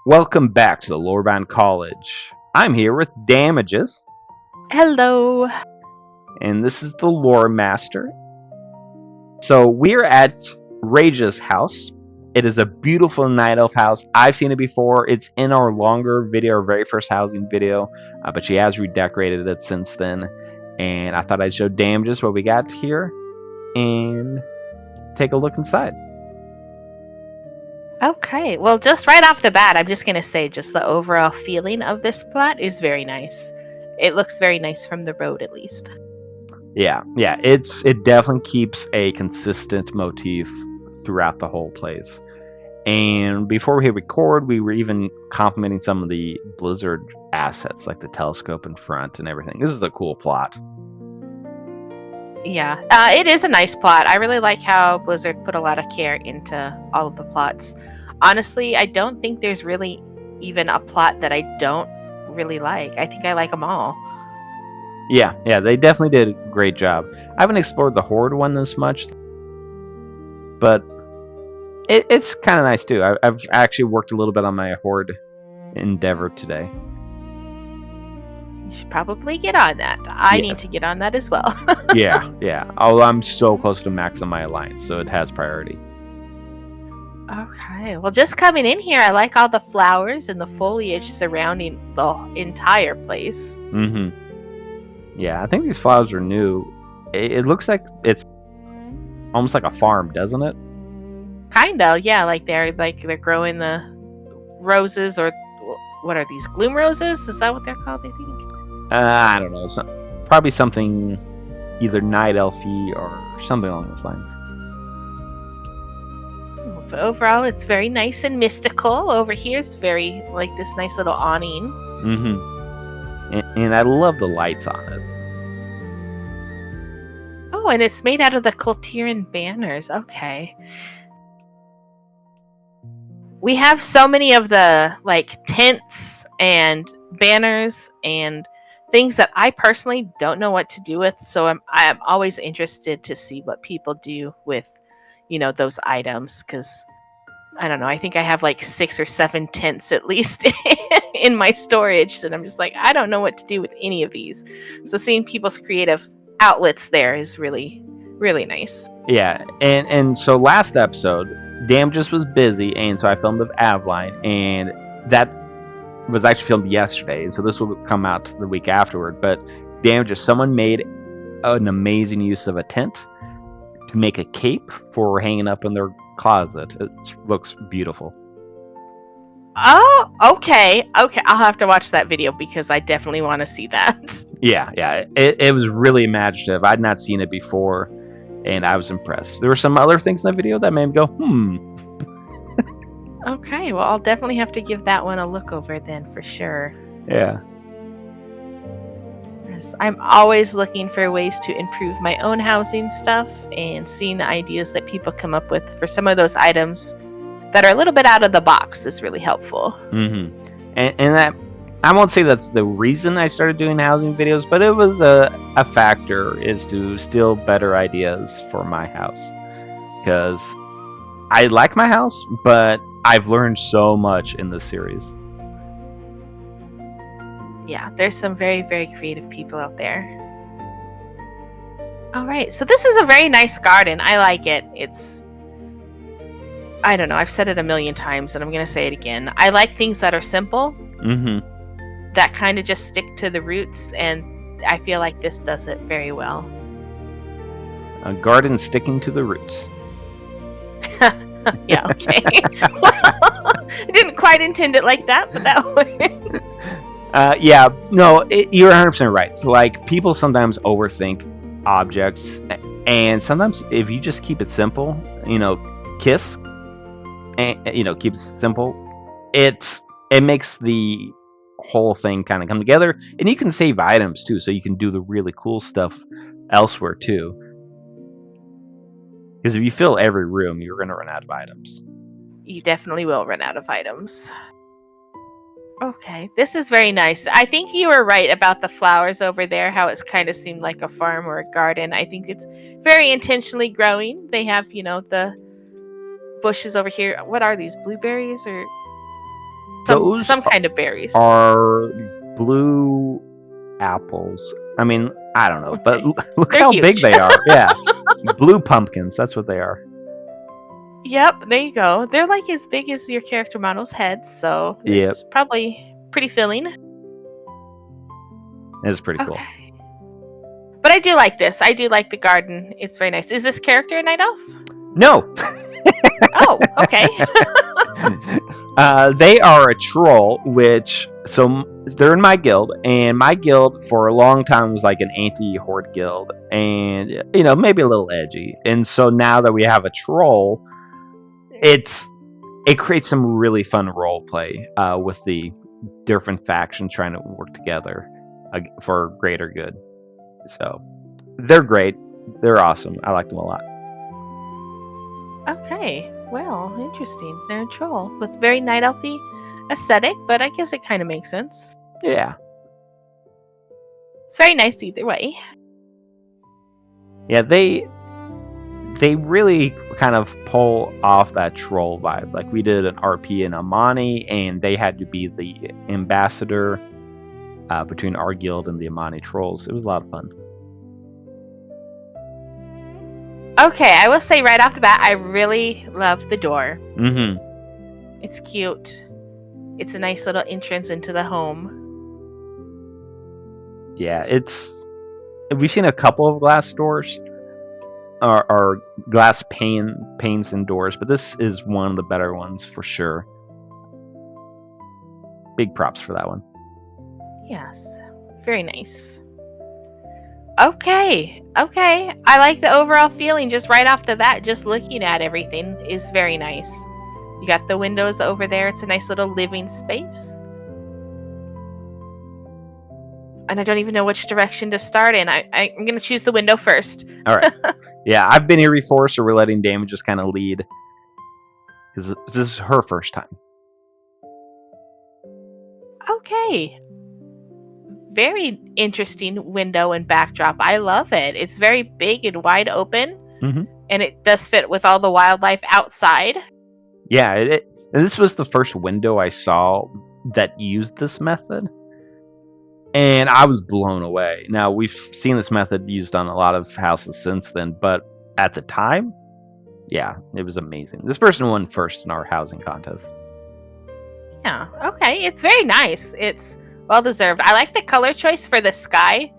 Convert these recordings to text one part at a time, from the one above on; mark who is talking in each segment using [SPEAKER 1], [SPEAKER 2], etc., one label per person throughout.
[SPEAKER 1] Welcome back to the Lorebound College. I'm here with Damages,
[SPEAKER 2] Hello.
[SPEAKER 1] and this is the Loremaster. So we're at Reijah's house. It is a beautiful night elf house. I've seen it before. It's in our longer video, our very first housing video, but she has redecorated it since then. And I thought I'd show Damages what we got here and take a look inside.
[SPEAKER 2] Okay, well, just right off the bat, I'm just going to say just the overall feeling of this plot is very nice. It looks very nice from the road, at least.
[SPEAKER 1] Yeah, it definitely keeps a consistent motif throughout the whole place. And before we hit record, we were even complimenting some of the Blizzard assets, like the telescope in front and everything. This is a cool plot.
[SPEAKER 2] Yeah, it is a nice plot. I really like how Blizzard put a lot of care into all of the plots. Honestly, I don't think there's really even a plot that I don't really like. I think I like them all.
[SPEAKER 1] Yeah, they definitely did a great job. I haven't explored the Horde one this much, but it's kind of nice too. I've actually worked a little bit on my Horde endeavor today.
[SPEAKER 2] You should probably get on that. I need to get on that as well.
[SPEAKER 1] yeah. Oh, I'm so close to max on my alliance, so it has priority.
[SPEAKER 2] Okay, well, just coming in here, I like all the flowers and the foliage surrounding the entire place.
[SPEAKER 1] Yeah, I think these flowers are new. It looks like it's almost like a farm, doesn't it?
[SPEAKER 2] Kinda, yeah. Like they're growing the roses, or what are these, gloom roses? Is that what they're called? I think.
[SPEAKER 1] I don't know. Probably something either night elfy or something along those lines.
[SPEAKER 2] But overall, it's very nice and mystical. Over here is very like this nice little awning.
[SPEAKER 1] And I love the lights on it.
[SPEAKER 2] Oh, and it's made out of the Kultiran banners. Okay. We have so many of the like tents and banners and things that I personally don't know what to do with. So I'm always interested to see what people do with, those items, because I don't know. I think I have like 6 or 7 tents at least in my storage, and I'm just like, I don't know what to do with any of these. So seeing people's creative outlets there is really, really nice.
[SPEAKER 1] Yeah, and so last episode, Damages was busy, and so I filmed with Aveline, and that was actually filmed yesterday, and so this will come out the week afterward. But Damages, someone made an amazing use of a tent to make a cape for hanging up in their closet. It looks beautiful.
[SPEAKER 2] Oh, okay. I'll have to watch that video because I definitely want to see that.
[SPEAKER 1] Yeah. It was really imaginative. I'd not seen it before, and I was impressed. There were some other things in the video that made me go,
[SPEAKER 2] Okay, well, I'll definitely have to give that one a look over then for sure.
[SPEAKER 1] Yeah.
[SPEAKER 2] I'm always looking for ways to improve my own housing stuff, and seeing the ideas that people come up with for some of those items that are a little bit out of the box is really helpful.
[SPEAKER 1] And that, I won't say that's the reason I started doing housing videos, but it was a factor, is to steal better ideas for my house. Because I like my house, but I've learned so much in this series.
[SPEAKER 2] Yeah, there's some very, very creative people out there. All right, so this is a very nice garden. I like it. I don't know, I've said it a million times, and I'm going to say it again. I like things that are simple, that kind of just stick to the roots, and I feel like this does it very well.
[SPEAKER 1] A garden sticking to the roots.
[SPEAKER 2] Yeah, okay. Well, I didn't quite intend it like that, but that works.
[SPEAKER 1] You're 100% right. So, like, people sometimes overthink objects, and sometimes if you just keep it simple, KISS, and keep it simple, it makes the whole thing kind of come together, and you can save items too, so you can do the really cool stuff elsewhere too. Because if you fill every room, you're going to run out of items.
[SPEAKER 2] You definitely will run out of items. Okay, this is very nice. I think you were right about the flowers over there, how it kind of seemed like a farm or a garden. I think it's very intentionally growing. They have, the bushes over here. What are these, blueberries or
[SPEAKER 1] Those
[SPEAKER 2] Some kind of berries.
[SPEAKER 1] are blue apples. I mean, I don't know, but
[SPEAKER 2] Okay.
[SPEAKER 1] look
[SPEAKER 2] They're
[SPEAKER 1] how big
[SPEAKER 2] huge.
[SPEAKER 1] they are. Yeah. Blue pumpkins, that's what they are.
[SPEAKER 2] Yep, there you go. They're like as big as your character model's head, so
[SPEAKER 1] Yep.
[SPEAKER 2] it's probably pretty filling.
[SPEAKER 1] It's pretty cool.
[SPEAKER 2] Okay. But I do like this. I do like the garden. It's very nice. Is this character a night elf?
[SPEAKER 1] No.
[SPEAKER 2] Oh, okay.
[SPEAKER 1] They are a troll, so they're in my guild, and my guild for a long time was like an anti-horde guild, and maybe a little edgy. And so now that we have a troll, it creates some really fun role play with the different factions trying to work together for greater good. So they're great. They're awesome. I like them a lot.
[SPEAKER 2] Okay. Well, interesting. They're a troll with very night elfy aesthetic, but I guess it kind of makes sense.
[SPEAKER 1] Yeah.
[SPEAKER 2] It's very nice either way.
[SPEAKER 1] Yeah, they really kind of pull off that troll vibe. Like we did an RP in Amani, and they had to be the ambassador between our guild and the Amani trolls. It was a lot of fun.
[SPEAKER 2] Okay, I will say right off the bat, I really love the door.
[SPEAKER 1] Mm-hmm.
[SPEAKER 2] It's cute. It's a nice little entrance into the home.
[SPEAKER 1] Yeah, we've seen a couple of glass doors or glass panes and doors, but this is one of the better ones for sure. Big props for that one.
[SPEAKER 2] Yes, very nice. Okay. I like the overall feeling just right off the bat. Just looking at everything is very nice. You got the windows over there. It's a nice little living space. And I don't even know which direction to start in. I'm going to choose the window first.
[SPEAKER 1] All right. Yeah, I've been here before, so we're letting Damon just kind of lead. Because this is her first time.
[SPEAKER 2] Okay. Very interesting window and backdrop. I love it. It's very big and wide open.
[SPEAKER 1] Mm-hmm.
[SPEAKER 2] And it does fit with all the wildlife outside.
[SPEAKER 1] Yeah, and this was the first window I saw that used this method. And I was blown away. Now, we've seen this method used on a lot of houses since then, but at the time, yeah, it was amazing. This person won first in our housing contest.
[SPEAKER 2] Yeah, okay. It's very nice. It's well deserved. I like the color choice for the sky,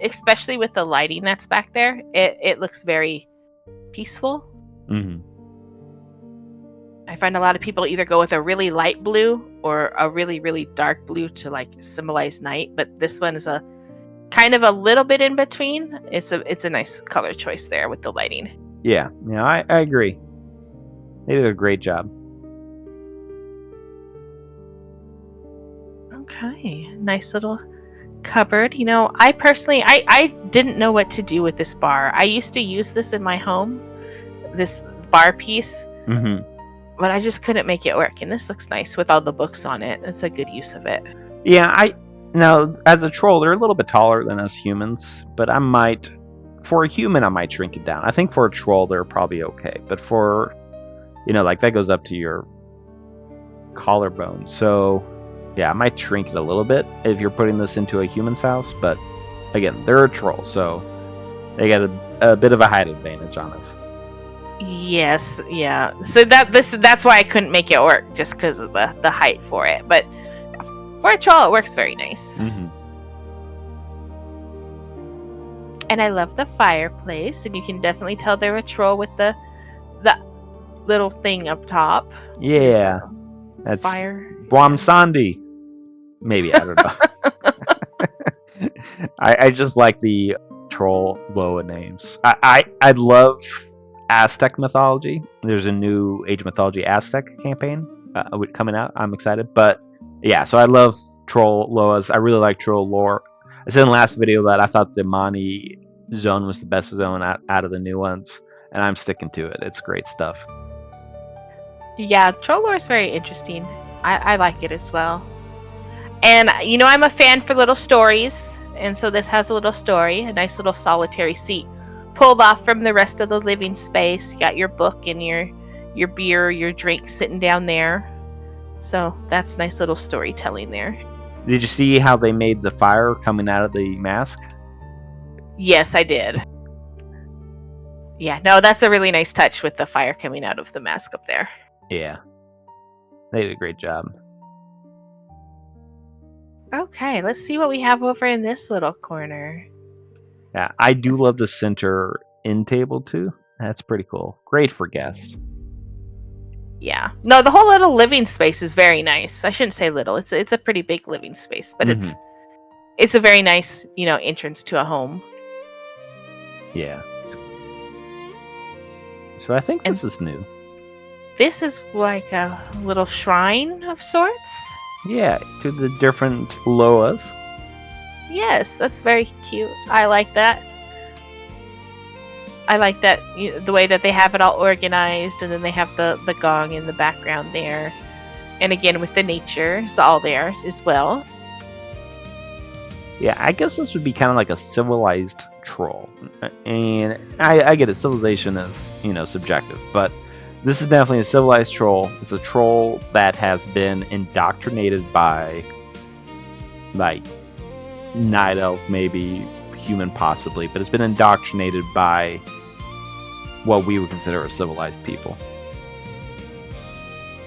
[SPEAKER 2] especially with the lighting that's back there. It looks very peaceful.
[SPEAKER 1] Mm-hmm.
[SPEAKER 2] I find a lot of people either go with a really light blue or a really, really dark blue to like symbolize night, but this one is a kind of a little bit in between. It's a nice color choice there with the lighting.
[SPEAKER 1] Yeah, I agree. They did a great job.
[SPEAKER 2] Okay, nice little cupboard. I personally, I didn't know what to do with this bar. I used to use this in my home, this bar piece, but I just couldn't make it work. And this looks nice with all the books on it. It's a good use of it.
[SPEAKER 1] Yeah, now as a troll, they're a little bit taller than us humans, but for a human, I might shrink it down. I think for a troll, they're probably okay, but for, like that goes up to your collarbone. So yeah, I might shrink it a little bit if you're putting this into a human's house, but again, they're a troll, so they got a bit of a height advantage on us.
[SPEAKER 2] Yes, yeah. So that's why I couldn't make it work, just because of the height for it. But for a troll, it works very nice.
[SPEAKER 1] Mm-hmm.
[SPEAKER 2] And I love the fireplace, and you can definitely tell they're a troll with the little thing up top.
[SPEAKER 1] Yeah, that's
[SPEAKER 2] fire.
[SPEAKER 1] Bwamsandi. Maybe, I don't know. I just like the troll Loa names. I love Aztec mythology. There's a new Age of Mythology Aztec campaign coming out. I'm excited. But yeah, so I love troll Loas. I really like troll lore. I said in the last video that I thought the Mani zone was the best zone out of the new ones, and I'm sticking to it. It's great stuff.
[SPEAKER 2] Yeah, troll lore is very interesting. I like it as well. And, I'm a fan for little stories. And so this has a little story, a nice little solitary seat pulled off from the rest of the living space. You got your book and your beer, your drink sitting down there. So that's nice little storytelling there.
[SPEAKER 1] Did you see how they made the fire coming out of the mask?
[SPEAKER 2] Yes, I did. Yeah, no, that's a really nice touch with the fire coming out of the mask up there.
[SPEAKER 1] Yeah. They did a great job.
[SPEAKER 2] Okay, let's see what we have over in this little corner.
[SPEAKER 1] Yeah, I do love the center end table too. That's pretty cool. Great for guests.
[SPEAKER 2] Yeah. No, the whole little living space is very nice. I shouldn't say little. It's a pretty big living space, but it's a very nice, entrance to a home.
[SPEAKER 1] Yeah. So I think this is new.
[SPEAKER 2] This is like a little shrine of sorts.
[SPEAKER 1] Yeah, to the different Loas.
[SPEAKER 2] Yes, that's very cute. I like that. I like that the way that they have it all organized, and then they have the gong in the background there. And again, with the nature, it's all there as well.
[SPEAKER 1] Yeah, I guess this would be kind of like a civilized troll. And I get it, civilization is, subjective, but this is definitely a civilized troll. It's a troll that has been indoctrinated by, like, night elf, maybe human possibly, but it's been indoctrinated by what we would consider a civilized people.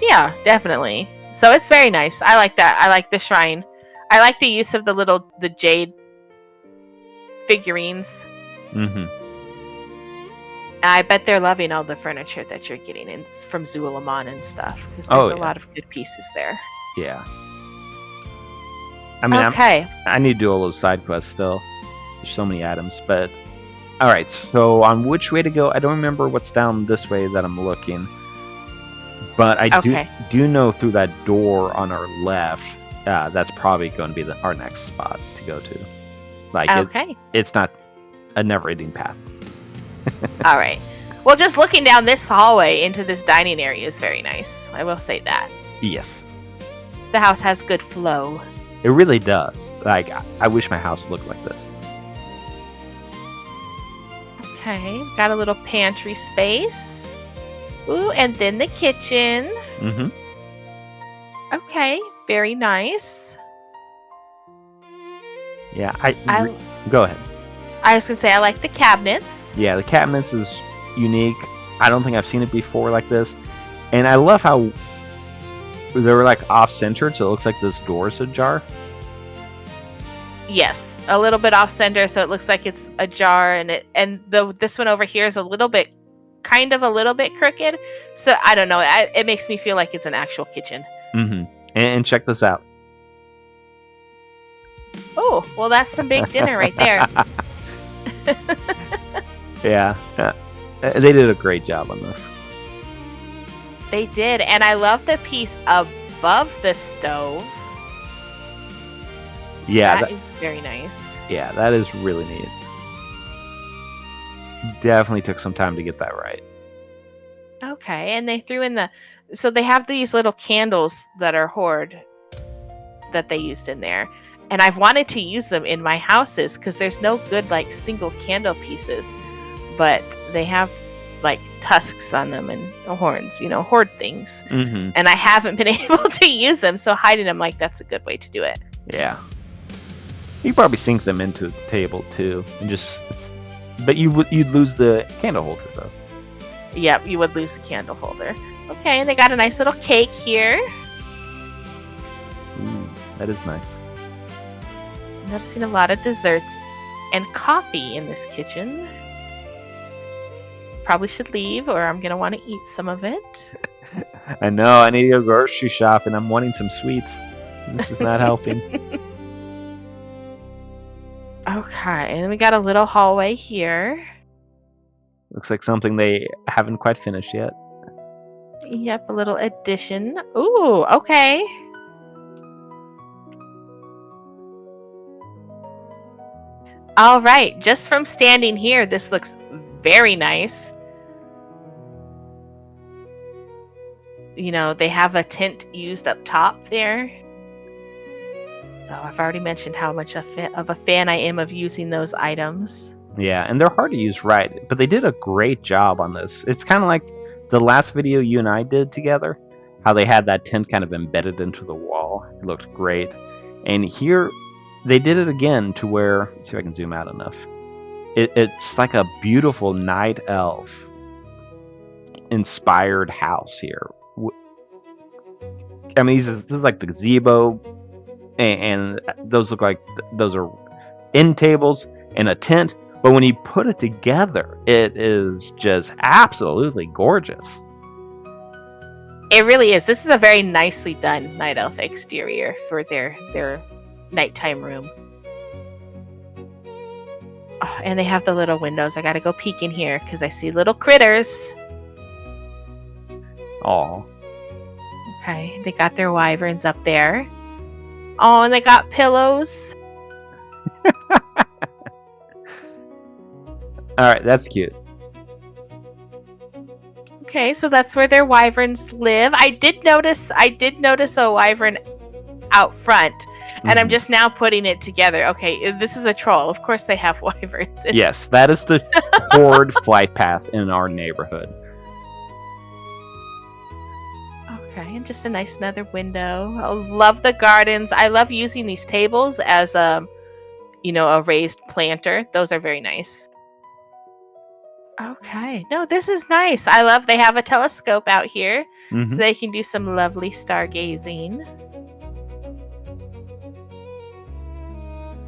[SPEAKER 2] Yeah, definitely. So it's very nice. I like that. I like the shrine. I like the use of the jade figurines.
[SPEAKER 1] Mm-hmm.
[SPEAKER 2] I bet they're loving all the furniture that you're getting in from Zulaman and stuff, because there's a lot of good pieces there.
[SPEAKER 1] Yeah. I mean,
[SPEAKER 2] okay.
[SPEAKER 1] I need to do all those side quests still. There's so many items, but all right. So on which way to go? I don't remember what's down this way that I'm looking, but I do know through that door on our left. That's probably going to be our next spot to go to. It's not a never-ending path.
[SPEAKER 2] All right. Well, just looking down this hallway into this dining area is very nice. I will say that.
[SPEAKER 1] Yes.
[SPEAKER 2] The house has good flow.
[SPEAKER 1] It really does. Like, I wish my house looked like this.
[SPEAKER 2] Okay. Got a little pantry space. Ooh, and then the kitchen.
[SPEAKER 1] Mm-hmm.
[SPEAKER 2] Okay. Very nice.
[SPEAKER 1] Yeah, go ahead.
[SPEAKER 2] I was going to say, I like the cabinets.
[SPEAKER 1] Yeah, the cabinets is unique. I don't think I've seen it before like this. And I love how they were like off-centered, so it looks like this door is ajar.
[SPEAKER 2] Yes, a little bit off-center, so it looks like it's ajar, this one over here is a little bit crooked. So I don't know. It makes me feel like it's an actual kitchen.
[SPEAKER 1] Mm-hmm. And check this out.
[SPEAKER 2] Oh, well, that's some big dinner right there.
[SPEAKER 1] Yeah, they did a great job on this.
[SPEAKER 2] They did, and I love the piece above the stove.
[SPEAKER 1] Yeah,
[SPEAKER 2] that is very nice.
[SPEAKER 1] Yeah, that is really neat. Definitely took some time to get that right.
[SPEAKER 2] Okay, and they threw in so they have these little candles that are hoard that they used in there. And I've wanted to use them in my houses because there's no good like single candle pieces, but they have like tusks on them and horns, hoard things.
[SPEAKER 1] Mm-hmm.
[SPEAKER 2] And I haven't been able to use them, so hiding them, like, that's a good way to do it.
[SPEAKER 1] Yeah. You probably sink them into the table too, and but you'd lose the candle holder though.
[SPEAKER 2] Yep, you would lose the candle holder. Okay, and they got a nice little cake here.
[SPEAKER 1] Ooh, that is nice.
[SPEAKER 2] I'm noticing a lot of desserts and coffee in this kitchen. Probably should leave, or I'm gonna want to eat some of it.
[SPEAKER 1] I know. I need to go grocery shop, and I'm wanting some sweets. This is not helping.
[SPEAKER 2] Okay, and then we got a little hallway here.
[SPEAKER 1] Looks like something they haven't quite finished yet.
[SPEAKER 2] Yep, a little addition. Ooh, okay. All right, just from standing here, this looks very nice. They have a tent used up top there. So I've already mentioned how much of a fan I am of using those items.
[SPEAKER 1] Yeah, and they're hard to use right, but they did a great job on this. It's kind of like the last video you and I did together. how they had that tent kind of embedded into the wall. It looked great. And here, they did it again to where, let's see if I can zoom out enough. It's like a beautiful night elf inspired house here. I mean, this is like the gazebo, and those look like those are end tables and a tent. But when you put it together, it is just absolutely gorgeous.
[SPEAKER 2] It really is. This is a very nicely done night elf exterior for their nighttime room. Oh, and they have the little windows. I gotta go peek in here because I see little critters.
[SPEAKER 1] Aw.
[SPEAKER 2] Okay, they got their wyverns up there. Oh, and they got pillows.
[SPEAKER 1] Alright, that's cute.
[SPEAKER 2] Okay, so that's where their wyverns live. I did notice a wyvern out front, and I'm just now putting it together. Okay, this is a troll. Of course they have wyverns.
[SPEAKER 1] Yes, that is the horde flight path in our neighborhood.
[SPEAKER 2] Okay, and just a nice another window. I love the gardens. I love using these tables as a raised planter. Those are very nice. Okay, no, this is nice. I love they have a telescope out here, so they can do some lovely stargazing.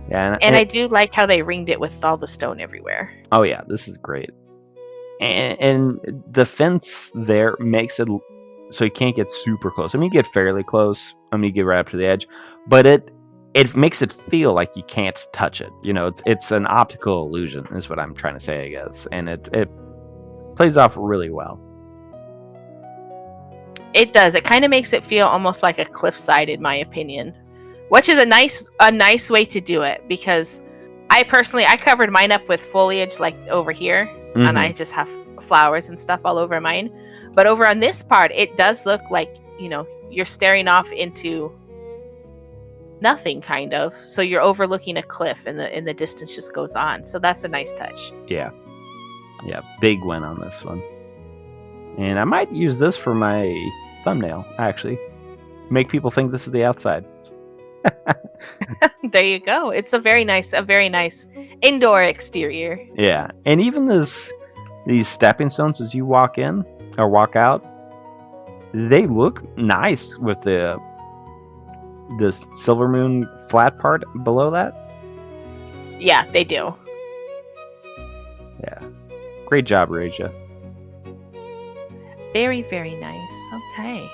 [SPEAKER 1] Yeah,
[SPEAKER 2] and I do like how they ringed it with all the stone everywhere.
[SPEAKER 1] Oh yeah, this is great. And the fence there makes it so you can't get super close. I mean, you get fairly close. I mean, you get right up to the edge, but it makes it feel like you can't touch it. It's an optical illusion, is what I'm trying to say, I guess, and it plays off really well.
[SPEAKER 2] It does. It kind of makes it feel almost like a cliffside, in my opinion, which is a nice way to do it, because I covered mine up with foliage like over here, and I just have flowers and stuff all over mine. But over on this part, it does look like, you're staring off into nothing, kind of. So you're overlooking a cliff, and the distance just goes on. So that's a nice touch.
[SPEAKER 1] Yeah, big win on this one. And I might use this for my thumbnail, actually. Make people think this is the outside.
[SPEAKER 2] There you go. It's a very nice indoor exterior.
[SPEAKER 1] Yeah, and even these stepping stones as you walk in or walk out, they look nice with the silver moon flat part below that.
[SPEAKER 2] Yeah, they do.
[SPEAKER 1] Yeah, great job, Reijah.
[SPEAKER 2] Very, very nice. Okay.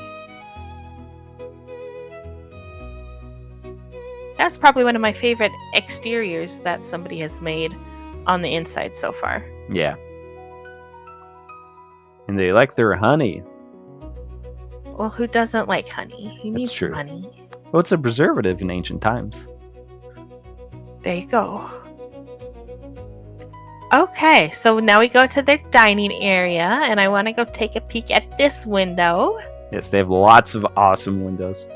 [SPEAKER 2] That's probably one of my favorite exteriors that somebody has made on the inside so far.
[SPEAKER 1] Yeah. And they like their honey.
[SPEAKER 2] Well, who doesn't like honey? Who needs
[SPEAKER 1] true.
[SPEAKER 2] Honey?
[SPEAKER 1] Well, it's a preservative in ancient times.
[SPEAKER 2] There you go. Okay, so now we go to their dining area, and I want to go take a peek at this window.
[SPEAKER 1] Yes, they have lots of awesome windows.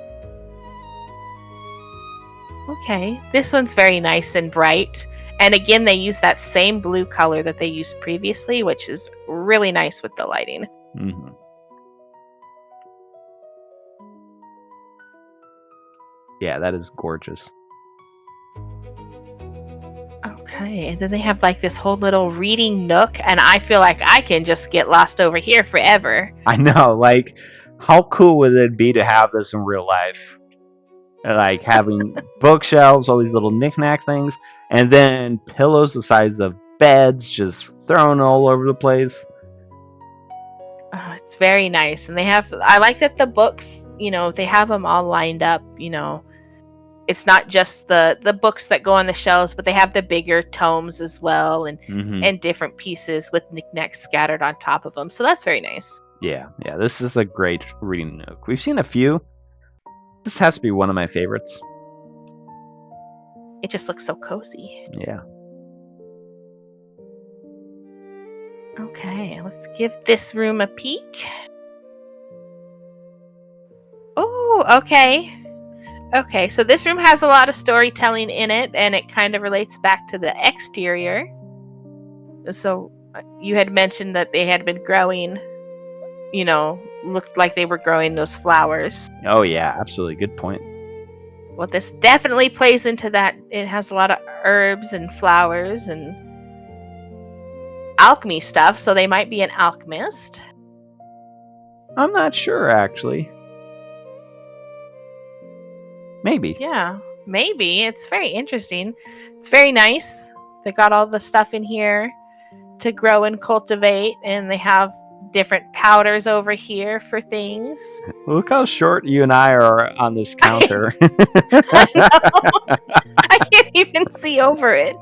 [SPEAKER 2] Okay, this one's very nice and bright. And again, they use that same blue color that they used previously, which is really nice with the lighting.
[SPEAKER 1] Yeah, that is gorgeous.
[SPEAKER 2] Okay, and then they have like this whole little reading nook, and I feel like I can just get lost over here forever.
[SPEAKER 1] I know, like, how cool would it be to have this in real life? Like, having bookshelves, all these little knick-knack things, and then pillows the size of beds just thrown all over the place.
[SPEAKER 2] Oh, it's very nice. And I like that the books, they have them all lined up, It's not just the books that go on the shelves, but they have the bigger tomes as well, and different pieces with knickknacks scattered on top of them. So that's very nice.
[SPEAKER 1] Yeah, this is a great reading nook. We've seen a few. This has to be one of my favorites.
[SPEAKER 2] It just looks so cozy.
[SPEAKER 1] Yeah.
[SPEAKER 2] Okay, let's give this room a peek. Oh, okay. Okay, so this room has a lot of storytelling in it, and it kind of relates back to the exterior. So you had mentioned that they had been growing, looked like they were growing those flowers.
[SPEAKER 1] Oh yeah, absolutely. Good point.
[SPEAKER 2] Well, this definitely plays into that. It has a lot of herbs and flowers and alchemy stuff, so they might be an alchemist.
[SPEAKER 1] I'm not sure, actually. Maybe.
[SPEAKER 2] Yeah, maybe. It's very interesting. It's very nice. They got all the stuff in here to grow and cultivate, and they have different powders over here for things.
[SPEAKER 1] Look how short you and I are on this counter.
[SPEAKER 2] I know. I can't even see over it.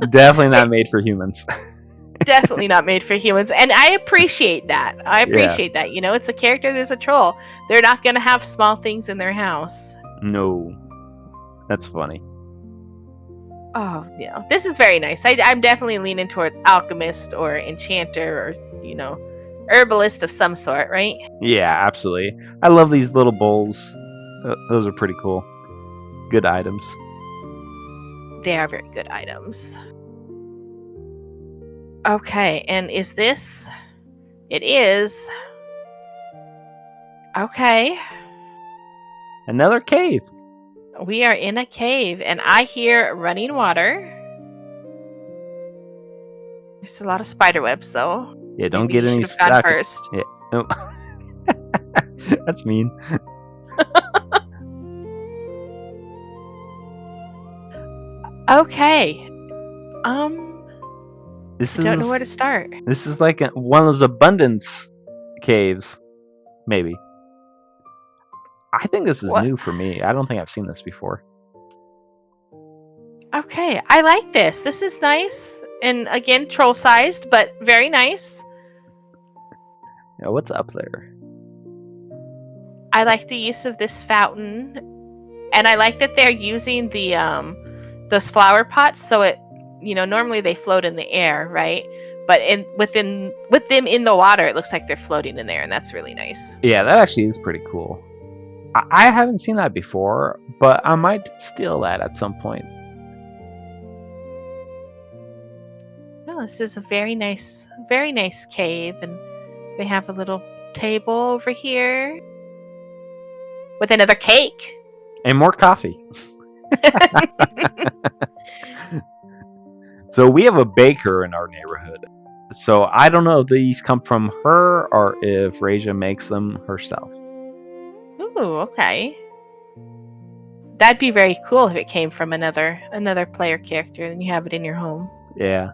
[SPEAKER 1] Definitely not made for humans.
[SPEAKER 2] Definitely not made for humans, and I appreciate that. That. You know, it's a character. There's a troll. They're not going to have small things in their house.
[SPEAKER 1] No, that's funny.
[SPEAKER 2] Oh, yeah, this is very nice. I'm definitely leaning towards alchemist or enchanter or, you know, herbalist of some sort, right?
[SPEAKER 1] Yeah, absolutely. I love these little bowls. Those are pretty cool. Good items.
[SPEAKER 2] They are very good items. Okay, and is this... It is... Okay.
[SPEAKER 1] Another cave.
[SPEAKER 2] We are in a cave, and I hear running water. There's a lot of spider webs, though.
[SPEAKER 1] Yeah, don't
[SPEAKER 2] Maybe
[SPEAKER 1] get
[SPEAKER 2] you
[SPEAKER 1] any
[SPEAKER 2] should have gone
[SPEAKER 1] stuck.
[SPEAKER 2] first.
[SPEAKER 1] Yeah. Oh. That's mean.
[SPEAKER 2] Okay.
[SPEAKER 1] This
[SPEAKER 2] Don't know
[SPEAKER 1] is
[SPEAKER 2] where to start.
[SPEAKER 1] this is like one of those abundance caves, maybe. I think this is
[SPEAKER 2] What?
[SPEAKER 1] new for me. I don't think I've seen this before.
[SPEAKER 2] Okay, I like this. This is nice. And again, troll-sized, but very nice.
[SPEAKER 1] Yeah, what's up there?
[SPEAKER 2] I like the use of this fountain. And I like that they're using the those flower pots, so it, you know, normally they float in the air, right? But with them in the water, it looks like they're floating in there, and that's really nice.
[SPEAKER 1] Yeah, that actually is pretty cool. I haven't seen that before, but I might steal that at some point.
[SPEAKER 2] No, this is a very nice cave, and they have a little table over here with another cake.
[SPEAKER 1] And more coffee. So we have a baker in our neighborhood. So I don't know if these come from her or if Reijah makes them herself.
[SPEAKER 2] Ooh, okay. That'd be very cool if it came from another player character and you have it in your home.
[SPEAKER 1] Yeah.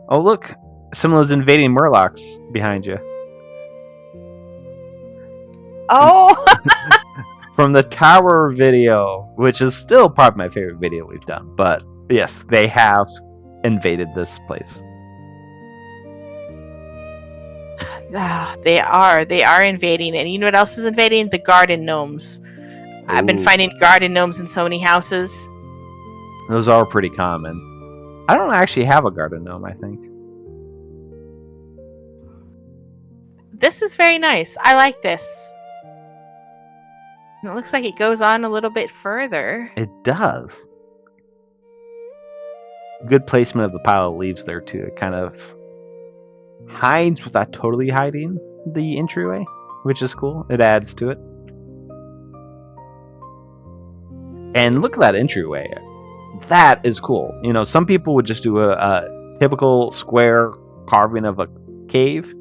[SPEAKER 1] Oh, look. Someone's invading Murlocs behind you.
[SPEAKER 2] Oh!
[SPEAKER 1] From the tower video, which is still probably my favorite video we've done. But yes, they have invaded this place.
[SPEAKER 2] They are invading, and you know what else is invading? The garden gnomes. I've been finding garden gnomes in so many houses.
[SPEAKER 1] Those are pretty common. I don't actually have a garden gnome, I think.
[SPEAKER 2] This is very nice. I like this. And it looks like it goes on a little bit further.
[SPEAKER 1] It does. Good placement of the pile of leaves there, too. It kind of hides without totally hiding the entryway, which is cool. It adds to it. And look at that entryway. That is cool. You know, some people would just do a typical square carving of a cave,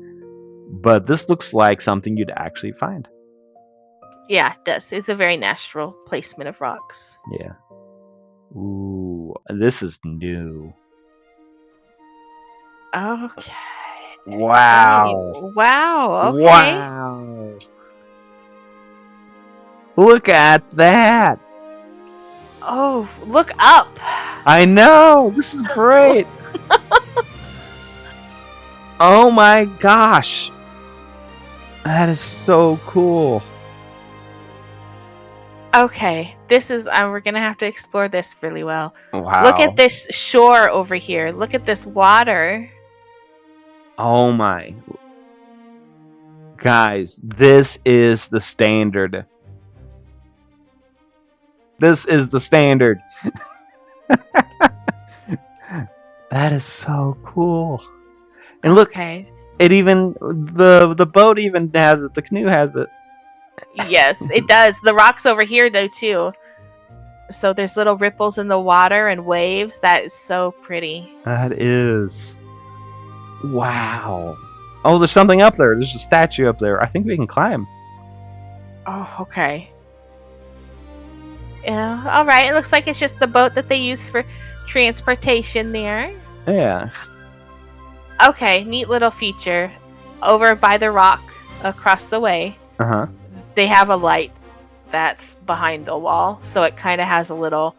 [SPEAKER 1] but this looks like something you'd actually find.
[SPEAKER 2] Yeah, it does. It's a very natural placement of rocks.
[SPEAKER 1] Yeah. Ooh, this is new.
[SPEAKER 2] Okay.
[SPEAKER 1] Wow.
[SPEAKER 2] Wow. Okay.
[SPEAKER 1] Wow. Look at that.
[SPEAKER 2] Oh, look up.
[SPEAKER 1] I know. This is great. Oh my gosh. That is so cool.
[SPEAKER 2] Okay, this is we're gonna have to explore this really well.
[SPEAKER 1] Wow.
[SPEAKER 2] Look at this shore over here. Look at this water.
[SPEAKER 1] Oh my. Guys, this is the standard. This is the standard. That is so cool. And look,
[SPEAKER 2] Okay.
[SPEAKER 1] It even the boat even has it. The canoe has it.
[SPEAKER 2] Yes, it does. The rocks over here do too. So there's little ripples in the water and waves. That is so pretty.
[SPEAKER 1] That is. Wow. Oh, there's something up there. There's a statue up there. I think we can climb.
[SPEAKER 2] Oh, okay. Yeah, all right. It looks like it's just the boat that they use for transportation there.
[SPEAKER 1] Yes.
[SPEAKER 2] Okay, neat little feature. Over by the rock across the way, they have a light that's behind the wall, so it kind of has a little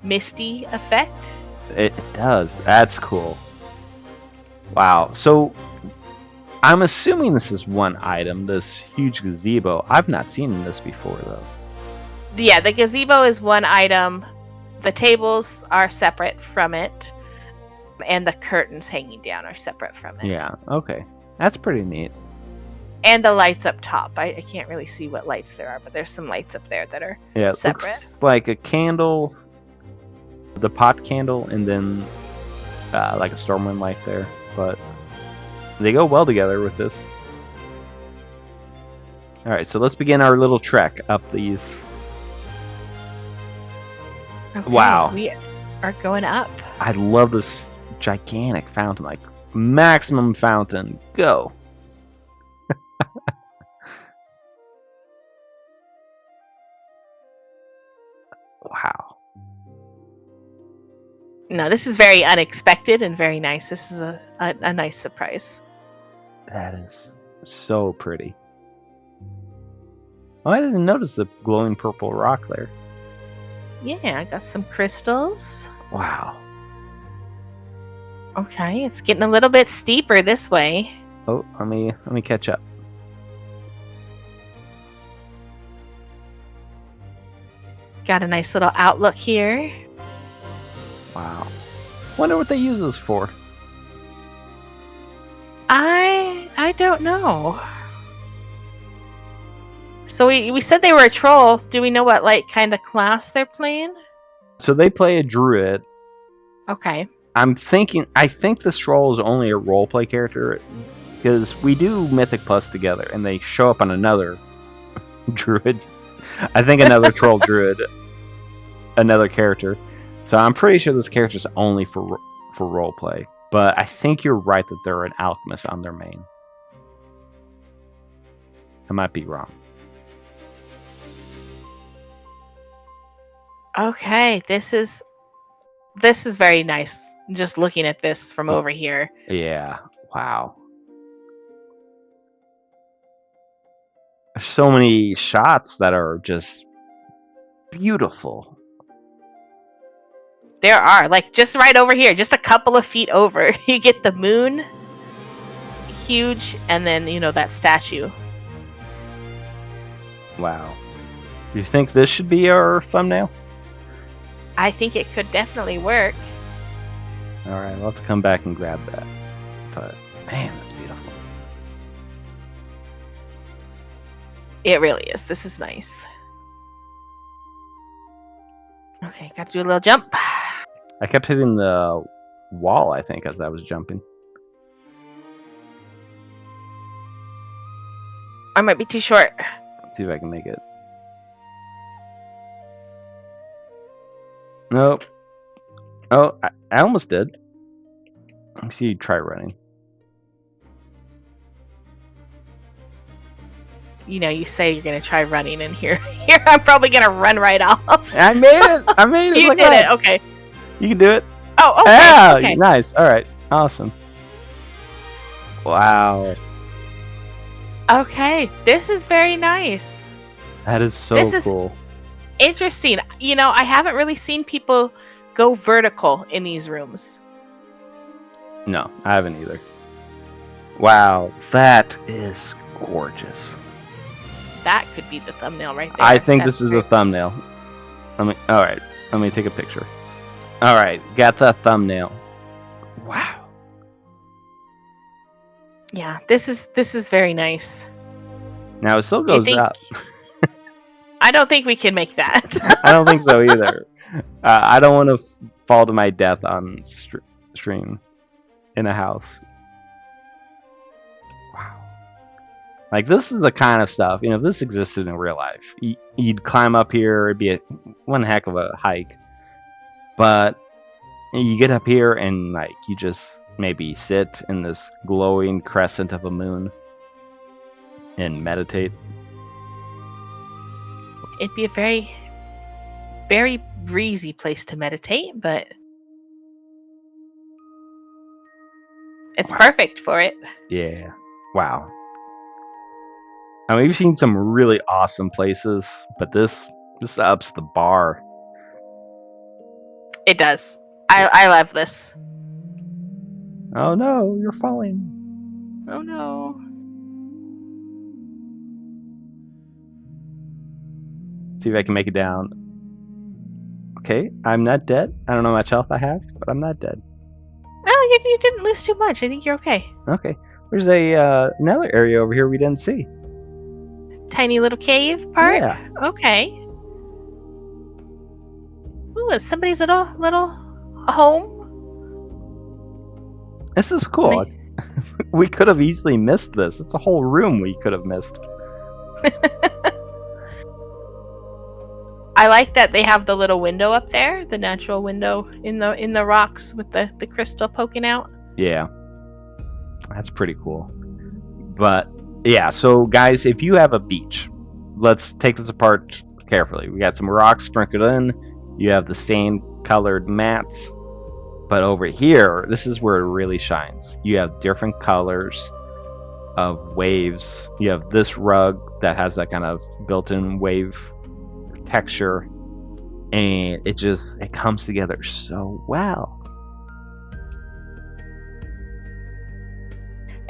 [SPEAKER 2] misty effect.
[SPEAKER 1] It does. That's cool. Wow. So I'm assuming this is one item, this huge gazebo. I've not seen this before, though.
[SPEAKER 2] Yeah, the gazebo is one item. The tables are separate from it, and the curtains hanging down are separate from it.
[SPEAKER 1] Yeah, okay. That's pretty neat.
[SPEAKER 2] And the lights up top. I can't really see what lights there are, but there's some lights up there that are separate.
[SPEAKER 1] Looks like a candle, the pot candle, and then like a stormwind light there. But they go well together with this. All right, so let's begin our little trek up these.
[SPEAKER 2] Okay,
[SPEAKER 1] wow.
[SPEAKER 2] We are going up.
[SPEAKER 1] I love this gigantic fountain, like maximum fountain. Go. Wow.
[SPEAKER 2] No, this is very unexpected and very nice. This is a nice surprise.
[SPEAKER 1] That is so pretty. Oh, I didn't notice the glowing purple rock there.
[SPEAKER 2] Yeah, I got some crystals.
[SPEAKER 1] Wow.
[SPEAKER 2] Okay, it's getting a little bit steeper this way.
[SPEAKER 1] Oh, let me catch up.
[SPEAKER 2] Got a nice little outlook here.
[SPEAKER 1] Wow. Wonder what they use this for.
[SPEAKER 2] I don't know. So we said they were a troll. Do we know what like kind of class they're playing?
[SPEAKER 1] So they play a druid.
[SPEAKER 2] Okay.
[SPEAKER 1] I think this troll is only a roleplay character because we do Mythic Plus together and they show up on another druid. I think another troll druid, another character. So I'm pretty sure this character is only for roleplay. But I think you're right that they're an alchemist on their main. I might be wrong.
[SPEAKER 2] Okay, this is very nice. Just looking at this from over here.
[SPEAKER 1] Yeah. Wow. There's so many shots that are just beautiful.
[SPEAKER 2] There are, like, just right over here, just a couple of feet over. You get the moon, huge, and then, that statue.
[SPEAKER 1] Wow. Do you think this should be our thumbnail?
[SPEAKER 2] I think it could definitely work.
[SPEAKER 1] Alright, we'll have to come back and grab that. But, man, that's beautiful.
[SPEAKER 2] It really is. This is nice. Okay, got to do a little jump.
[SPEAKER 1] I kept hitting the wall, I think, as I was jumping.
[SPEAKER 2] I might be too short.
[SPEAKER 1] Let's see if I can make it. Nope. Oh, I almost did. Let me see you try running.
[SPEAKER 2] You say you're going to try running, and here I'm probably going to run right off.
[SPEAKER 1] I made it! I made it!
[SPEAKER 2] You
[SPEAKER 1] Look
[SPEAKER 2] did
[SPEAKER 1] at
[SPEAKER 2] it, okay.
[SPEAKER 1] You can do it.
[SPEAKER 2] Oh, okay.
[SPEAKER 1] Yeah,
[SPEAKER 2] okay.
[SPEAKER 1] Nice. All right. Awesome. Wow.
[SPEAKER 2] Okay, this is very nice.
[SPEAKER 1] That is so cool.
[SPEAKER 2] Interesting. I haven't really seen people go vertical in these rooms.
[SPEAKER 1] No, I haven't either. Wow, that is gorgeous.
[SPEAKER 2] That could be the thumbnail right there.
[SPEAKER 1] I think this is the thumbnail. Alright, let me take a picture. Alright, got the thumbnail. Wow.
[SPEAKER 2] Yeah, this is very nice.
[SPEAKER 1] Now it still goes up.
[SPEAKER 2] I don't think we can make that.
[SPEAKER 1] I don't think so either. I don't want to fall to my death on stream in a house. Like, this is the kind of stuff, if this existed in real life, you'd climb up here, it'd be one heck of a hike. But you get up here and, like, you just maybe sit in this glowing crescent of a moon and meditate.
[SPEAKER 2] It'd be a very, very breezy place to meditate, but it's perfect for it.
[SPEAKER 1] Yeah. Wow. I mean, we've seen some really awesome places, but this ups the bar.
[SPEAKER 2] It does. I love this.
[SPEAKER 1] Oh no, you're falling.
[SPEAKER 2] Oh no.
[SPEAKER 1] See if I can make it down. Okay, I'm not dead. I don't know how much health I have, but I'm not dead.
[SPEAKER 2] Oh, you didn't lose too much. I think you're okay.
[SPEAKER 1] Okay. There's another area over here we didn't see.
[SPEAKER 2] Tiny little cave part?
[SPEAKER 1] Yeah.
[SPEAKER 2] Okay. Ooh, it's somebody's little home.
[SPEAKER 1] This is cool. We could have easily missed this. It's a whole room we could have missed.
[SPEAKER 2] I like that they have the little window up there, the natural window in the rocks with the crystal poking out.
[SPEAKER 1] Yeah. That's pretty cool. But yeah, so guys, if you have a beach, let's take this apart carefully. We got some rocks sprinkled in. You have the same colored mats. But over here, this is where it really shines. You have different colors of waves. You have this rug that has that kind of built-in wave texture, and it comes together so well.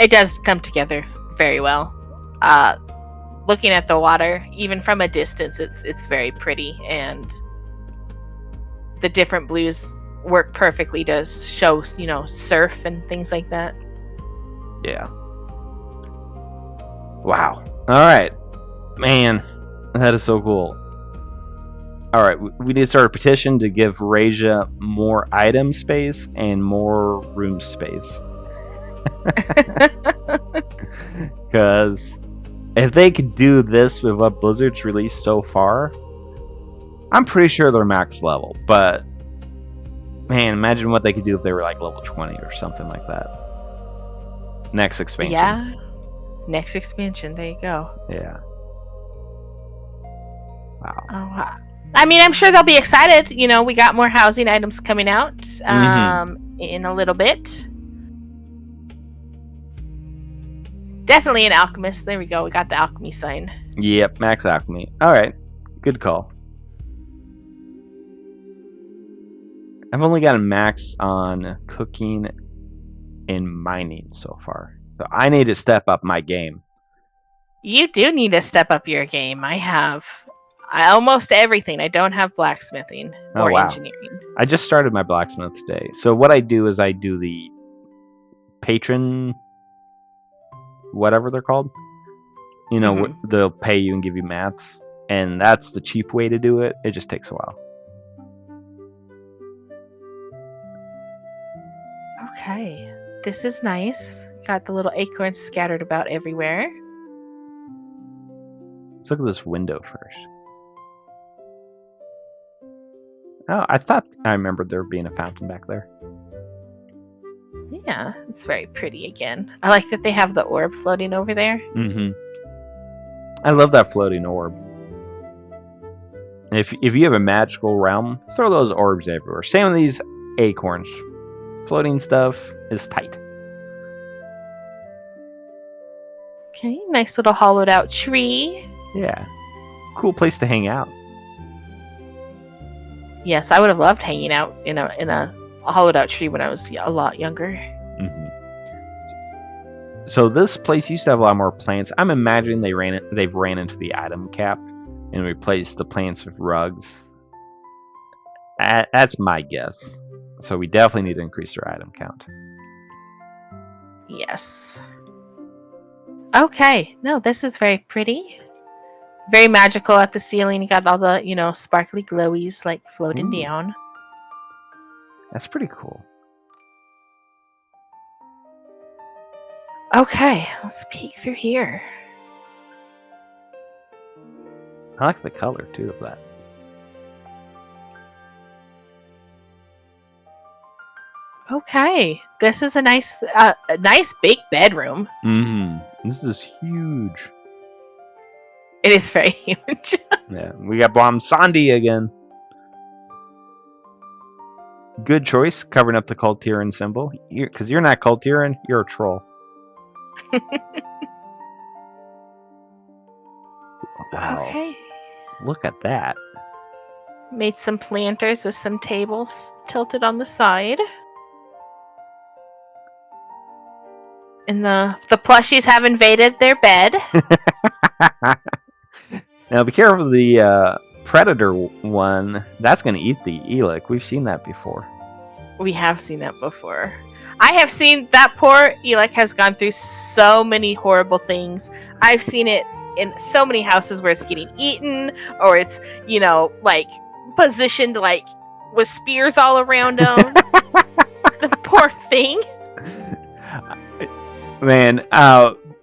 [SPEAKER 2] It does come together very well. Looking at the water, even from a distance, it's very pretty, and the different blues work perfectly to show, surf and things like that.
[SPEAKER 1] Yeah. Wow. All right, man, that is so cool. All right, we need to start a petition to give Reijah more item space and more room space. Because if they could do this with what Blizzard's released so far, I'm pretty sure they're max level. But man, imagine what they could do if they were like level 20 or something like that. Next expansion.
[SPEAKER 2] Yeah. Next expansion. There you go.
[SPEAKER 1] Yeah. Wow.
[SPEAKER 2] Oh, I mean, I'm sure they'll be excited. We got more housing items coming out in a little bit. Definitely an alchemist. There we go. We got the alchemy sign.
[SPEAKER 1] Yep, max alchemy. All right, good call. I've only got a max on cooking and mining so far. So I need to step up my game.
[SPEAKER 2] You do need to step up your game. I have almost everything. I don't have blacksmithing or engineering.
[SPEAKER 1] I just started my blacksmith today. So what I do is I do the patron, whatever they're called. They'll pay you and give you mats. And that's the cheap way to do it. It just takes a while.
[SPEAKER 2] Okay. This is nice. Got the little acorns scattered about everywhere.
[SPEAKER 1] Let's look at this window first. Oh, I thought I remembered there being a fountain back there.
[SPEAKER 2] Yeah, it's very pretty again. I like that they have the orb floating over there.
[SPEAKER 1] Mm-hmm. I love that floating orb. If you have a magical realm, throw those orbs everywhere. Same with these acorns. Floating stuff is tight.
[SPEAKER 2] Okay, nice little hollowed out tree.
[SPEAKER 1] Yeah. Cool place to hang out.
[SPEAKER 2] Yes, I would have loved hanging out in a hollowed out tree when I was a lot younger.
[SPEAKER 1] Mm-hmm. So this place used to have a lot more plants. I'm imagining they've ran into the item cap and replaced the plants with rugs. That's my guess. So we definitely need to increase our item count.
[SPEAKER 2] Yes. Okay. No, this is very pretty. Very magical at the ceiling. You got all the, sparkly glowies like floating down.
[SPEAKER 1] That's pretty cool.
[SPEAKER 2] Okay, let's peek through here.
[SPEAKER 1] I like the color too of that.
[SPEAKER 2] Okay, this is a nice big bedroom.
[SPEAKER 1] This is huge.
[SPEAKER 2] It is very huge.
[SPEAKER 1] Yeah, we got Bomb Sandy again. Good choice, covering up the Kultiran symbol. Because you're not Kultiran, you're a troll. Wow.
[SPEAKER 2] Okay.
[SPEAKER 1] Look at that.
[SPEAKER 2] Made some planters with some tables tilted on the side. And the plushies have invaded their bed.
[SPEAKER 1] Now be careful of the predator one. That's going to eat the Elic. We've seen that before.
[SPEAKER 2] We have seen that before. I have seen that poor Elic has gone through so many horrible things. I've seen it in so many houses where it's getting eaten, or it's, like positioned like with spears all around him. The poor thing.
[SPEAKER 1] Man,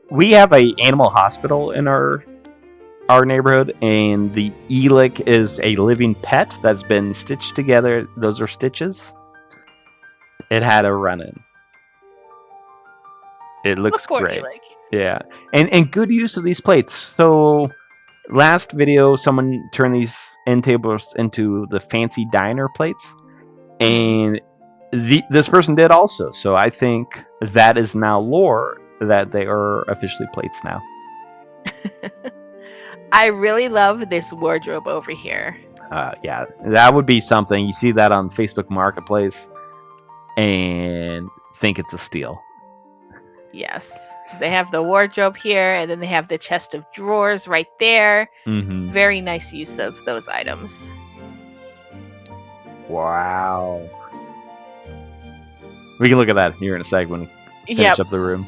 [SPEAKER 1] we have a animal hospital in our neighborhood, and the Elic is a living pet that's been stitched together. Those are stitches. It had a run-in. It looks great.
[SPEAKER 2] Elic.
[SPEAKER 1] Yeah, and good use of these plates. So last video, someone turned these end tables into the fancy diner plates, and this person did also. So I think that is now lore that they are officially plates now.
[SPEAKER 2] I really love this wardrobe over here.
[SPEAKER 1] Yeah, that would be something. You see that on Facebook Marketplace and think it's a steal.
[SPEAKER 2] Yes. They have the wardrobe here, and then they have the chest of drawers right there. Very nice use of those items.
[SPEAKER 1] Wow. We can look at that here in a sec when we finish up the room.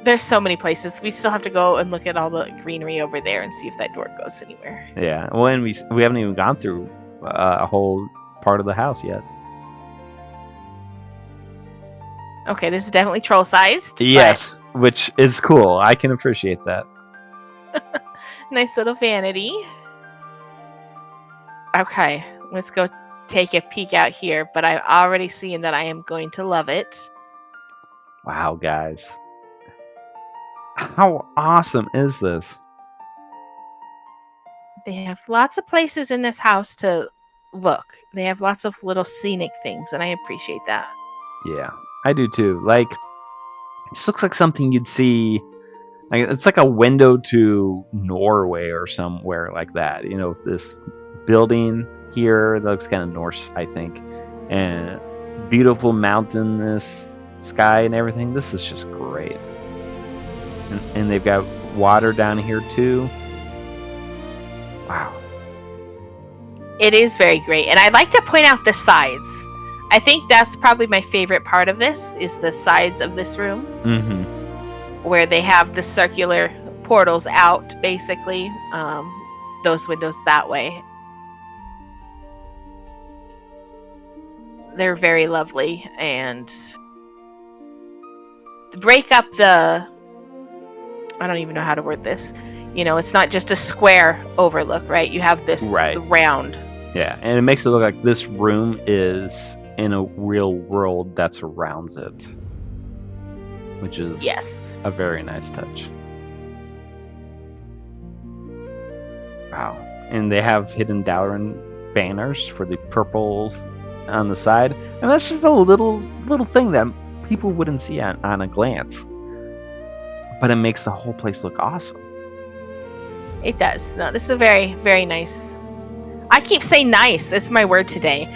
[SPEAKER 2] There's so many places. We still have to go and look at all the greenery over there and see if that door goes anywhere.
[SPEAKER 1] Yeah. Well, and we haven't even gone through a whole part of the house yet.
[SPEAKER 2] Okay, this is definitely troll-sized.
[SPEAKER 1] Yes, which is cool. I can appreciate that.
[SPEAKER 2] Nice little vanity. Okay, let's go take a peek out here, but I've already seen that I am going to love it.
[SPEAKER 1] Wow, guys. How awesome is this?
[SPEAKER 2] They have lots of places in this house to look. They have lots of little scenic things, and I appreciate that.
[SPEAKER 1] Yeah, I do too. Like, this looks like something you'd see. Like, it's like a window to Norway or somewhere like that. This building here that looks kind of Norse, I think, and beautiful mountainous sky and everything. This is just great. And they've got water down here too. Wow.
[SPEAKER 2] It is very great, and I'd like to point out the sides. I think that's probably my favorite part of this, is the sides of this room. Where they have the circular portals out, basically. Those windows that way. They're very lovely, and break up the... I don't even know how to word this. It's not just a square overlook, right? You have this round.
[SPEAKER 1] Yeah, and it makes it look like this room is in a real world that surrounds it, which is a very nice touch. Wow. And they have hidden Dalaran banners for the purples on the side, and that's just a little thing that people wouldn't see on a glance, but it makes the whole place look awesome.
[SPEAKER 2] It does. No, this is a very, very nice. I keep saying nice. That's my word today.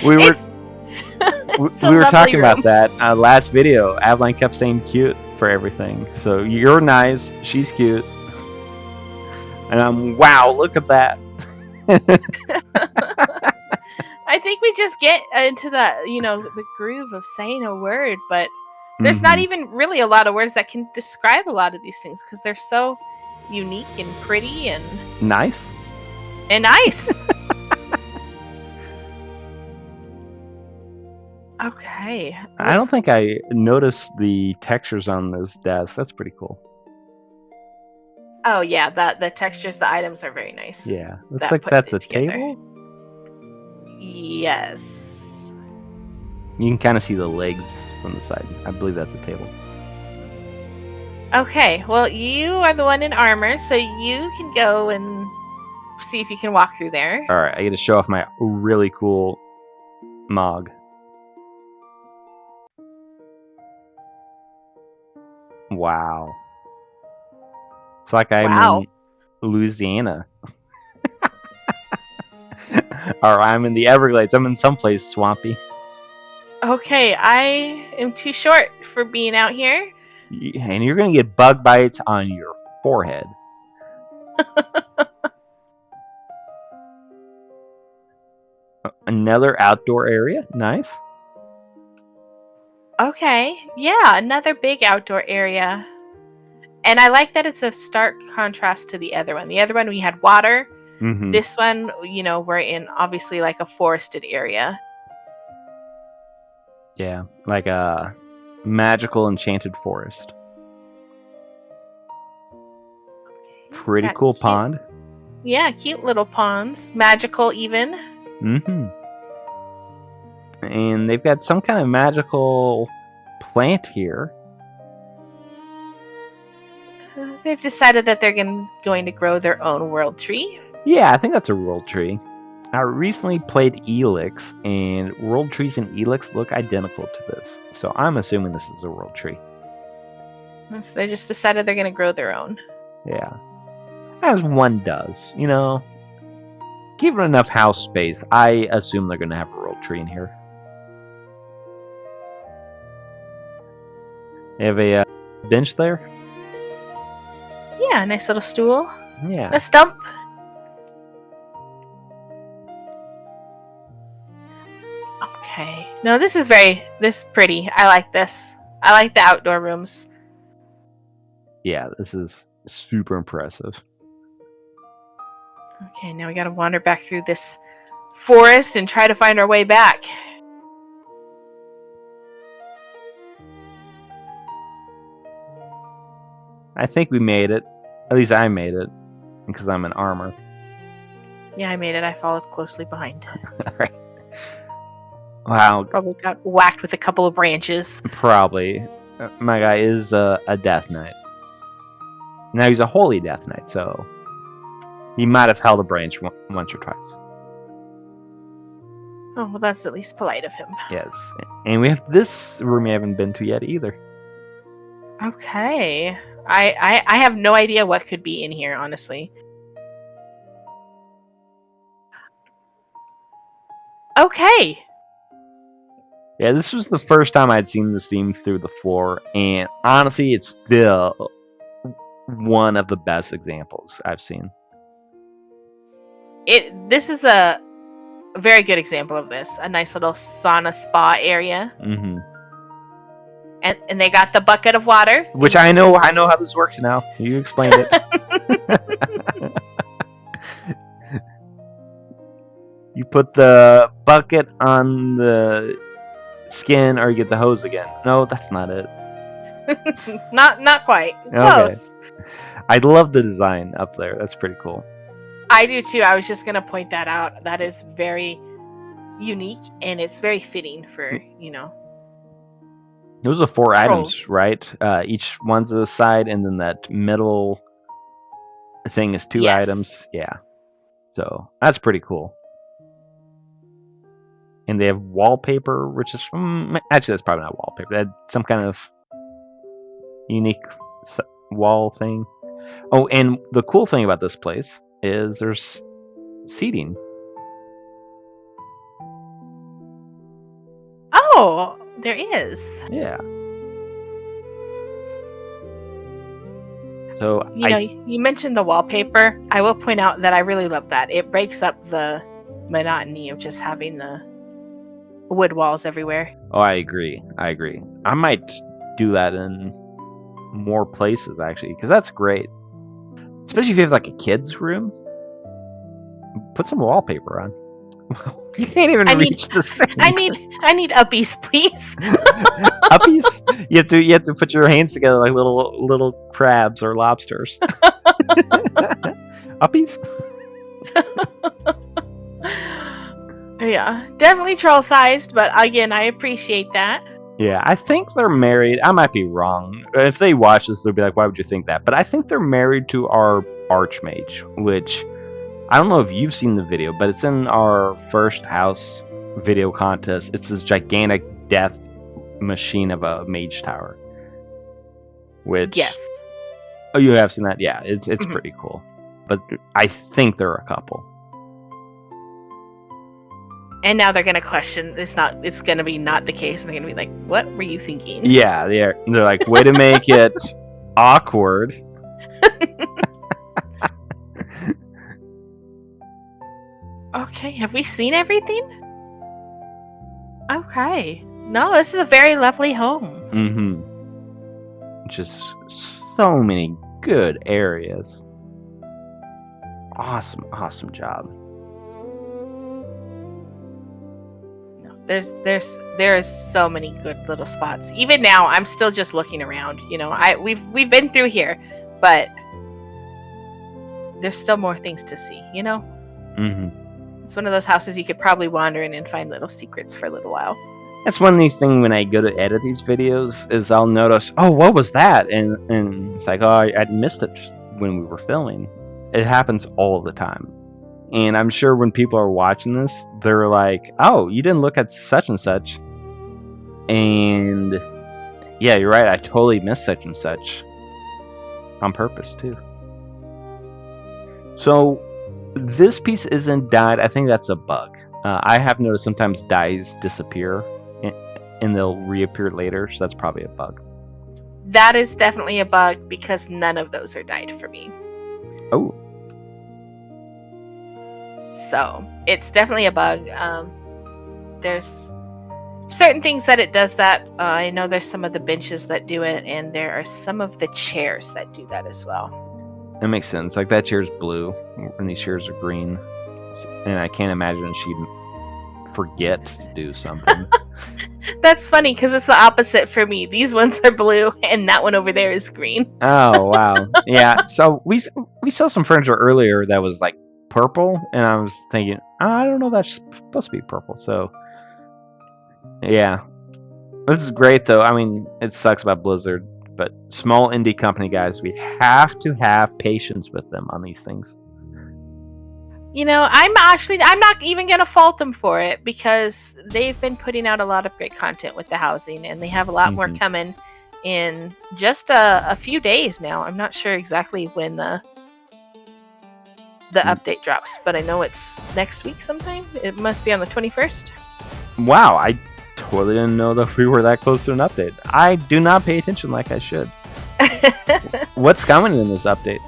[SPEAKER 1] We were talking about that last video. Adeline kept saying cute for everything. So you're nice, she's cute, and I'm wow. Look at that.
[SPEAKER 2] I think we just get into the groove of saying a word, but there's not even really a lot of words that can describe a lot of these things because they're so unique and pretty and
[SPEAKER 1] nice.
[SPEAKER 2] Okay.
[SPEAKER 1] I don't think I noticed the textures on this desk. That's pretty cool.
[SPEAKER 2] Oh yeah, the textures, the items are very nice.
[SPEAKER 1] Yeah, looks
[SPEAKER 2] That
[SPEAKER 1] like
[SPEAKER 2] put
[SPEAKER 1] that's
[SPEAKER 2] it
[SPEAKER 1] a
[SPEAKER 2] together.
[SPEAKER 1] table.
[SPEAKER 2] Yes.
[SPEAKER 1] You can kind of see the legs from the side. I believe that's a table.
[SPEAKER 2] Okay, well, you are the one in armor, so you can go and see if you can walk through there.
[SPEAKER 1] All right, I get to show off my really cool mog. Wow. It's like I'm
[SPEAKER 2] Wow.
[SPEAKER 1] in Louisiana. Or I'm in the Everglades. I'm in someplace swampy.
[SPEAKER 2] Okay, I am too short for being out here.
[SPEAKER 1] And you're going to get bug bites on your forehead. Another outdoor area. Nice.
[SPEAKER 2] Okay, yeah, another big outdoor area. And I like that it's a stark contrast to the other one. The other one, we had water.
[SPEAKER 1] Mm-hmm.
[SPEAKER 2] This one, we're in obviously like a forested area.
[SPEAKER 1] Yeah, like a magical enchanted forest. Pretty
[SPEAKER 2] Got
[SPEAKER 1] cool
[SPEAKER 2] cute-
[SPEAKER 1] pond.
[SPEAKER 2] Yeah, cute little ponds. Magical even.
[SPEAKER 1] Mm-hmm. And they've got some kind of magical plant here.
[SPEAKER 2] They've decided that they're going to grow their own world tree.
[SPEAKER 1] Yeah, I think that's a world tree. I recently played Elix, and world trees in Elix look identical to this. So I'm assuming this is a world tree.
[SPEAKER 2] So they just decided they're going to grow their own.
[SPEAKER 1] Yeah. As one does, Give it enough house space, I assume they're going to have a world tree in here. They have a bench there?
[SPEAKER 2] Yeah, nice little stool.
[SPEAKER 1] Yeah.
[SPEAKER 2] A stump. Okay. No, this is pretty. I like this. I like the outdoor rooms.
[SPEAKER 1] Yeah, this is super impressive.
[SPEAKER 2] Okay, now we gotta wander back through this forest and try to find our way back.
[SPEAKER 1] I think we made it. At least I made it, because I'm in armor.
[SPEAKER 2] Yeah, I made it. I followed closely behind.
[SPEAKER 1] Alright. Wow.
[SPEAKER 2] Probably got whacked with a couple of branches.
[SPEAKER 1] Probably. My guy is a Death Knight. Now he's a Holy Death Knight, so he might have held a branch once or twice.
[SPEAKER 2] Oh, well, that's at least polite of him.
[SPEAKER 1] Yes. And we have this room we haven't been to yet either.
[SPEAKER 2] Okay. I have no idea what could be in here, honestly. Okay.
[SPEAKER 1] Yeah, this was the first time I'd seen this theme through the floor, and honestly, it's still one of the best examples I've seen.
[SPEAKER 2] This is a very good example of this. A nice little sauna spa area.
[SPEAKER 1] Mm-hmm.
[SPEAKER 2] And they got the bucket of water.
[SPEAKER 1] Which I know how this works now. You explained it. You put the bucket on the skin, or you get the hose again. No, that's not it.
[SPEAKER 2] not quite.
[SPEAKER 1] Okay.
[SPEAKER 2] Close.
[SPEAKER 1] I love the design up there. That's pretty cool.
[SPEAKER 2] I do too. I was just gonna point that out. That is very unique, and it's very fitting for
[SPEAKER 1] Those are 4
[SPEAKER 2] Trolls.
[SPEAKER 1] items, right? Each one's a side, and then that middle thing is 2
[SPEAKER 2] Yes.
[SPEAKER 1] items. Yeah. So that's pretty cool. And they have wallpaper, which is actually, that's probably not wallpaper. That's some kind of unique wall thing. Oh, and the cool thing about this place is there's seating.
[SPEAKER 2] Oh, there is.
[SPEAKER 1] Yeah. So
[SPEAKER 2] You mentioned the wallpaper. I will point out that I really love that. It breaks up the monotony of just having the wood walls everywhere.
[SPEAKER 1] Oh, I agree. I might do that in more places, actually, because that's great. Especially if you have like a kid's room. Put some wallpaper on. You can't even reach the sink.
[SPEAKER 2] I need uppies, please.
[SPEAKER 1] Uppies? You have to put your hands together like little crabs or lobsters. Uppies?
[SPEAKER 2] Yeah, definitely troll-sized, but again, I appreciate that.
[SPEAKER 1] Yeah, I think they're married. I might be wrong. If they watch this, they'll be like, why would you think that? But I think they're married to our Archmage, which I don't know if you've seen the video, but it's in our first house video contest. It's this gigantic death machine of a mage tower. Which...
[SPEAKER 2] Yes.
[SPEAKER 1] Oh, you have seen that? Yeah, it's pretty cool. But I think they're a couple.
[SPEAKER 2] And now they're gonna question. It's gonna be not the case, and they're gonna be like, "What were you thinking?"
[SPEAKER 1] Yeah, they're like, way to make it awkward.
[SPEAKER 2] Okay, have we seen everything? Okay. No, this is a very lovely home.
[SPEAKER 1] Mm-hmm. Just so many good areas. Awesome job.
[SPEAKER 2] There is so many good little spots. Even now, I'm still just looking around. You know, we've been through here, but there's still more things to see. You know.
[SPEAKER 1] Mm-hmm.
[SPEAKER 2] It's one of those houses you could probably wander in and find little secrets for a little while.
[SPEAKER 1] That's one of the things when I go to edit these videos is I'll notice, oh, what was that? And it's like, oh, I missed it when we were filming. It happens all the time. And I'm sure when people are watching this, they're like, oh, you didn't look at such and such. And yeah, you're right. I totally missed such and such. On purpose, too. So this piece isn't dyed. I think that's a bug. I have noticed sometimes dyes disappear and they'll reappear later. So that's probably a bug.
[SPEAKER 2] That is definitely a bug because none of those are dyed for me.
[SPEAKER 1] Oh.
[SPEAKER 2] So it's definitely a bug. There's certain things that it does that. I know there's some of the benches that do it, and there are some of the chairs that do that as well.
[SPEAKER 1] That makes sense. Like that chair's blue, and these chairs are green, and I can't imagine she'd forget to do something.
[SPEAKER 2] That's funny because it's the opposite for me. These ones are blue, and that one over there is green.
[SPEAKER 1] Oh wow, yeah. So we saw some furniture earlier that was like purple, and I was thinking, oh, I don't know, that's supposed to be purple. So yeah, this is great though. I mean, it sucks about Blizzard, but small indie company guys, we have to have patience with them on these things.
[SPEAKER 2] You know, I'm not even gonna fault them for it because they've been putting out a lot of great content with the housing, and they have a lot more coming in just a few days now. I'm not sure exactly when the update drops, but I know it's next week sometime. It must be on the 21st.
[SPEAKER 1] Wow, I totally didn't know that we were that close to an update. I do not pay attention like I should. What's coming in this update?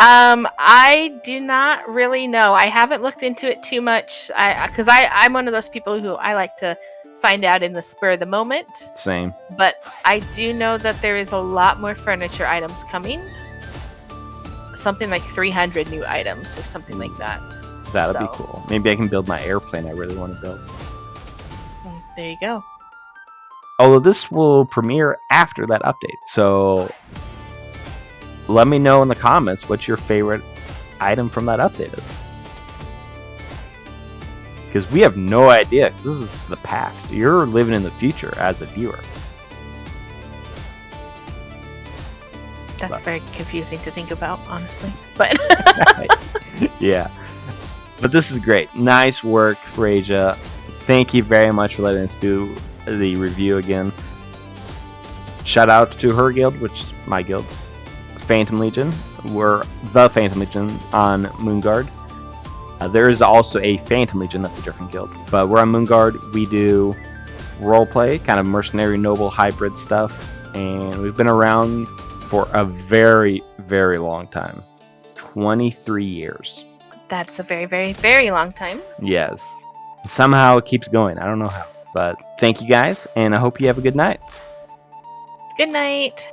[SPEAKER 2] I do not really know. I haven't looked into it too much because I'm one of those people who I like to find out in the spur of the moment.
[SPEAKER 1] Same.
[SPEAKER 2] But I do know that there is a lot more furniture items coming. Something like 300 new items or something like that.
[SPEAKER 1] That'll be cool. Maybe I can build my airplane I really want to build.
[SPEAKER 2] There you go.
[SPEAKER 1] Although this will premiere after that update, so let me know in the comments what your favorite item from that update is. Because we have no idea, because this is the past. You're living in the future as a viewer.
[SPEAKER 2] That's very confusing to think about, honestly. But
[SPEAKER 1] yeah. But this is great. Nice work, Reijah. Thank you very much for letting us do the review again. Shout out to her guild, which is my guild, Phantom Legion. We're the Phantom Legion on Moonguard. There is also a Phantom Legion, that's a different guild. But we're on Moonguard. We do roleplay, kind of mercenary, noble, hybrid stuff. And we've been around for a very, very long time. 23 years.
[SPEAKER 2] That's a very, very, very long time.
[SPEAKER 1] Yes. Somehow it keeps going. I don't know how. But thank you guys, and I hope you have a good night.
[SPEAKER 2] Good night.